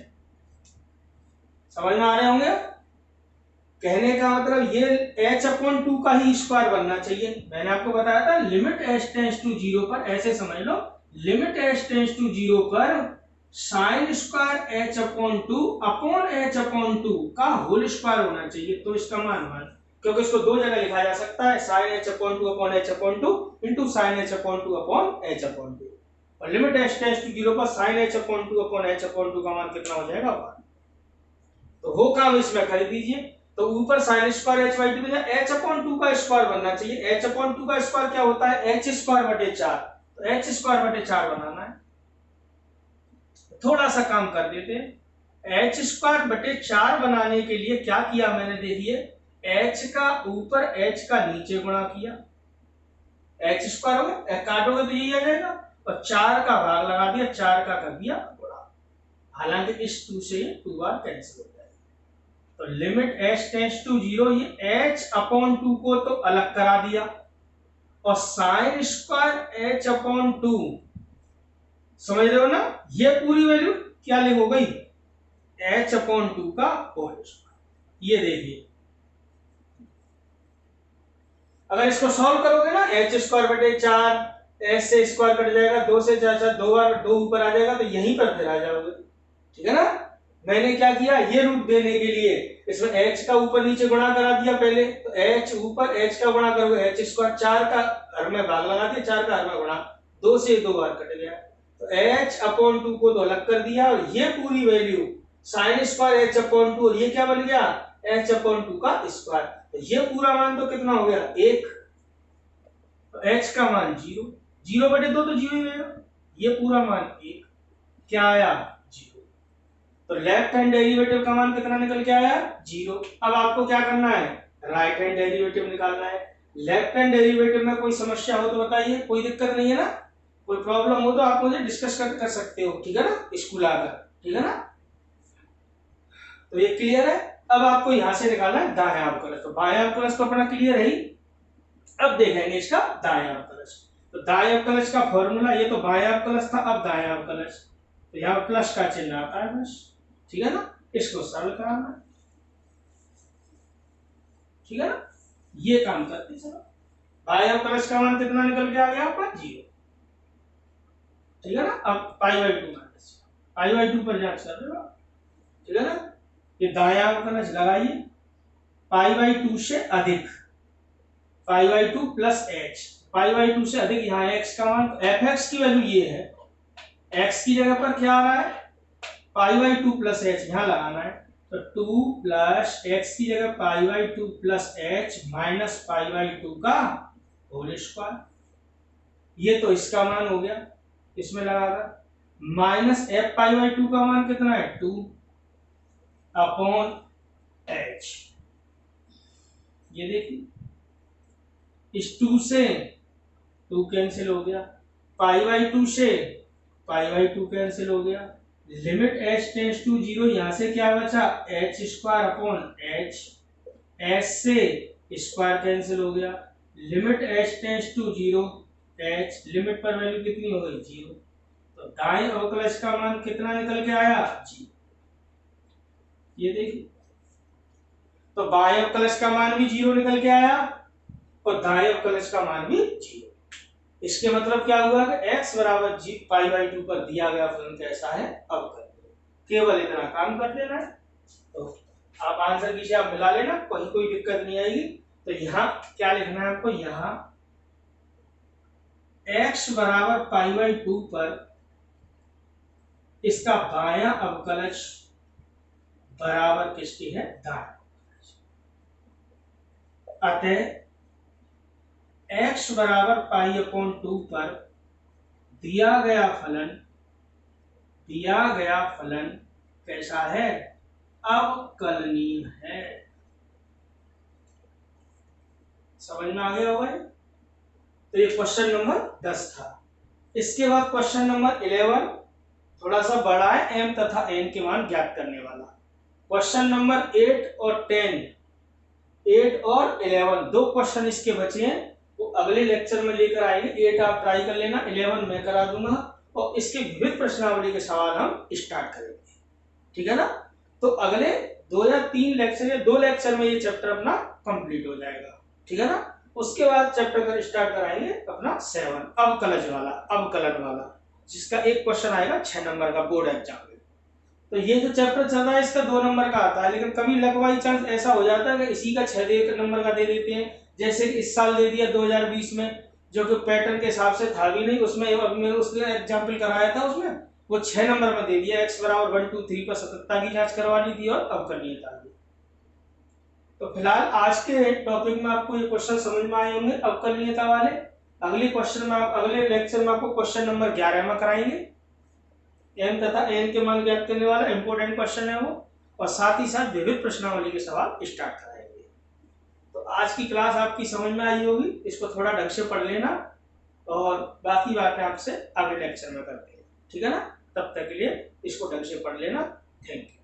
समझ में आ रहे होंगे। कहने का मतलब ये h अपॉन 2 का ही स्क्वायर बनना चाहिए। मैंने आपको बताया था लिमिट h टेंड्स टू 0 पर, ऐसे समझ लो, लिमिट h टेंड्स टू 0 पर sine square h upon 2 upon h upon 2 का होल स्क्वायर होना चाहिए। तो इसका मान 1, क्योंकि इसको दो जगह लिखा जा सकता है, sine h upon 2 upon h upon 2 into sine h upon 2 upon h upon 2। और लिमिट h टेंड्स टू 0 पर sine h upon 2 upon h upon 2 का मान कितना हो जाएगा, 1। तो हो काम इसमें कर दीजिए। तो ऊपर sine square h by 2 h upon 2 का स्क्वायर बनना चाहिए। h अपॉन 2 का स्क्वायर क्या होता है, h स्क्वायर बटे 4, तो h स्क्वायर बटे 4 बनाना है। थोड़ा सा काम कर देते हैं। h स्क्वायर बटे 4 बनाने के लिए क्या किया मैंने, देखिए, h का ऊपर h का नीचे गुणा किया, h स्क्वायर हो गया, काटोगे तो यही आ जाएगा, और 4 का भाग लगा दिया, 4 का कर दिया गुणा। हालांकि इस 2 से 2 बार कैंसिल हो जाएगा। तो लिमिट h टेंड्स टू 0, ये h अपॉन 2 को तो अलग करा दिया, और साइन स्क्वायर h अपॉन 2, समझ रहे हो ना। ये पूरी वैल्यू क्या लिखो गई, h अपॉन 2 का होल स्क्वायर। ये देखिए, अगर इसको सॉल्व करोगे ना, h स्क्वायर बटे 4 एच से स्क्वायर कट जाएगा, 2 से 4 2 बार 2 ऊपर आ जाएगा तो यहीं पर फिर आ जाओगे, ठीक है ना। मैंने क्या किया, ये रूप देने के लिए इसमें h का ऊपर नीचे गुणा करा दिया पहले, तो h ऊपर h का गुणा करोगे h स्क्वायर, 4 का हर में भाग लगा दिया, 4 का हर में गुणा, 2 से 2 बार कट गया, तो h अपॉन 2 को तो अलग कर दिया, और ये पूरी value sine square h upon 2, और ये क्या बन गया h अपॉन 2 का स्क्वायर, तो ये पूरा मान तो कितना हो गया 1, तो h का मान 0, 0/2 तो 0 ही रहेगा, ये पूरा मान 1, क्या आया 0, तो लेफ्ट हैंड डेरिवेटिव का मान कितना निकल के आया 0। अब आपको क्या करना है, राइट हैंड डेरिवेटिव निकालना है। लेफ्ट हैंड डेरिवेटिव में कोई समस्या हो तो बताइए, कोई दिक्कत नहीं है ना, कोई प्रॉब्लम हो तो आप मुझे डिस्कस कर सकते हो, ठीक है ना, स्कूल आकर, ठीक है ना। तो ये क्लियर है। अब आपको यहां से निकालना है दायां अवकलज, तो बायां अवकलज तो अपना क्लियर है ही। अब देखेंगे इसका दायां अवकलज, तो दायां अवकलज का फॉर्मूला, ये तो बायां अवकलज था, अब दायां अवकलज, तो यहाँ प्लस का चिन्ह आता है बस, ठीक है ना, इसको सरल कराना, ठीक है ना, ये काम करते चलो। बायां अवकलज का मान कितना निकल के आ गया आपका 0, ठीक है ना। अब पाई/2 पर जांच कर रहे हो, ठीक है ना। ये दायां अवकलज लगाइए, पाई/2 से अधिक, पाई/2 प्लस h, पाई/2 से अधिक, यहाँ x का मान, fx की वैल्यू ये है, x की जगह पर क्या आ रहा है पाई/2 प्लस h, यहाँ लगाना है, तो 2 प्लस x की जगह पाई/2 प्लस h माइनस पाई/2 का होल स्क्वायर, ये तो इसका मान हो गया, इसमें लगाकर माइनस f पाई/2 का मान कितना है 2 अपॉन h, ये देखिए इस 2 से 2 कैंसिल हो गया, पाई/2 से पाई/2 कैंसिल हो गया, लिमिट h टेंड्स टू 0, यहां से क्या बचा h square upon h, h से स्क्वायर कैंसिल हो गया, limit h tends to 0, h limit पर वैल्यू कितनी हो गई 0, तो दाएं अवकलज का मान कितना निकल के आया 0, ये देखिए, तो बाएं अवकलज का मान भी 0 निकल के आया और दाएं अवकलज का मान भी 0। इसके मतलब क्या हुआ कि x बराबर पाई/2 पर दिया गया फलन कैसा है अवकल, केवल इतना काम कर देना है, तो आप आंसर कीजिए, आप मिला लेना, कोई दिक्कत नहीं आएगी। तो यहाँ क्या लिखना है आपको, यहाँ x बराबर पाई/2 पर इसका बायां अवकलज बराबर किसकी है दायां, अतः x बराबर पाई/2 पर दिया गया फलन कैसा है अवकलनीय है, समझ में आ गया होगा। तो ये क्वेश्चन नंबर 10 था। इसके बाद क्वेश्चन नंबर 11 थोड़ा सा बड़ा है, m तथा n के मान ज्ञात करने वाला। क्वेश्चन नंबर 8 और 11 दो क्वेश्चन इसके बचे हैं, वो अगले लेक्चर में लेकर आएंगे। 8 आप ट्राई कर लेना, 11 मैं करा दूंगा, और इसके विविध प्रश्नावली के सवाल हम स्टार्ट करेंगे, ठीक है ना। तो अगले 2 या 3 लेक्चर या 2 लेक्चर में ये चैप्टर अपना कंप्लीट हो जाएगा, ठीक है ना। उसके बाद चैप्टर का स्टार्ट कराएंगे अपना 7 अवकलन वाला, जिसका एक क्वेश्चन आएगा 6 नंबर का बोर्ड एग्जाम में। तो ये जो चैप्टर चल रहा है इसका 2 नंबर का आता है, लेकिन कभी लक बाई चांस ऐसा हो जाता है कि इसी का 6 नंबर का दे देते हैं, जैसे कि इस साल दे दिया 2020 में, जो कि पैटर्न के हिसाब से था भी नहीं, उसमें मैंने उसने एग्जाम्पल कराया था, उसमें वो 6 नंबर में दे दिया, x बराबर 1 2 3 पर सततता की जांच करवा ली थी और अवकलनीयता की। तो फिलहाल आज के टॉपिक में आपको ये क्वेश्चन समझ में आए होंगे अवकलनीयता वाले। अगले लेक्चर में आपको क्वेश्चन नंबर 11 में कराएंगे, m तथा n के मान ज्ञात करने वाला इंपॉर्टेंट क्वेश्चन है वो, और साथ ही साथ विविध प्रश्नावली के सवाल स्टार्ट कराएंगे। तो आज की क्लास आपकी समझ में आई होगी, इसको थोड़ा ढंग से पढ़ लेना, और बाकी बातें आपसे अगले लेक्चर में करते हैं, ठीक है ना। तब तक के लिए इसको ढंग से पढ़ लेना, थैंक यू।